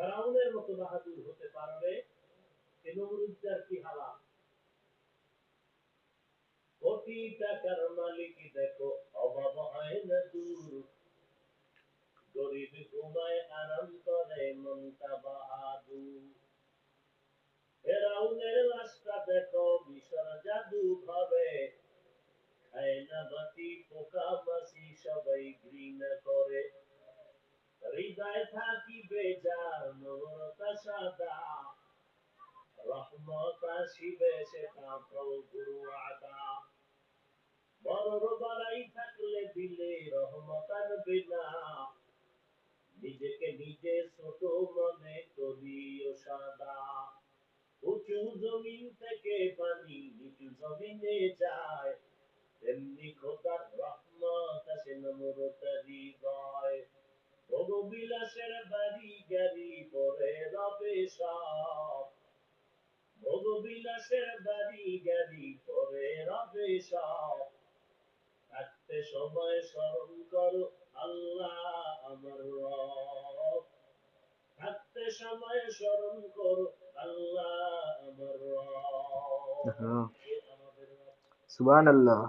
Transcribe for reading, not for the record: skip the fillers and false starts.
ফেরাউনের মতো বাহাদুর হতে পারবে? এ নমরুদদার কি হালাত? কোটি টাকার মালিক দেখো অভাব হয় না দূর, গরিব ঘুমায় আরাম করে মনটা বাহাদুর। ফেরাউনের লাশটা দেখো মিশর জাদু ঘরে, খায় না বাতি পোকা মাছি সবাই ঘৃণা করে। হৃদয় থাকিবে যার নম্রতা সাদা, রহমত আসিবে সেটা প্রভুর ওয়াদা। বড় বাড়াই থাকলে দিলে রহমত আনবে না, নিজেকে নিজে ছোট মনে করিও সাদা। উঁচু জমিন থেকে পানি নিচু জমিনে যায়, তেমনি খোদার রহমত আসে নম্রতা হৃদয়। ভোগবিলাসের বাড়ি গাড়ি পরে রবে সব, ভোগবিলাসের বাড়ি গাড়ি পরে রবে সব। থাকতে সময় স্মরণ করো আল্লাহ আমার রব, থাকতে সময় স্মরণ করো আল্লাহ আমার রব। সুবহানাল্লাহ।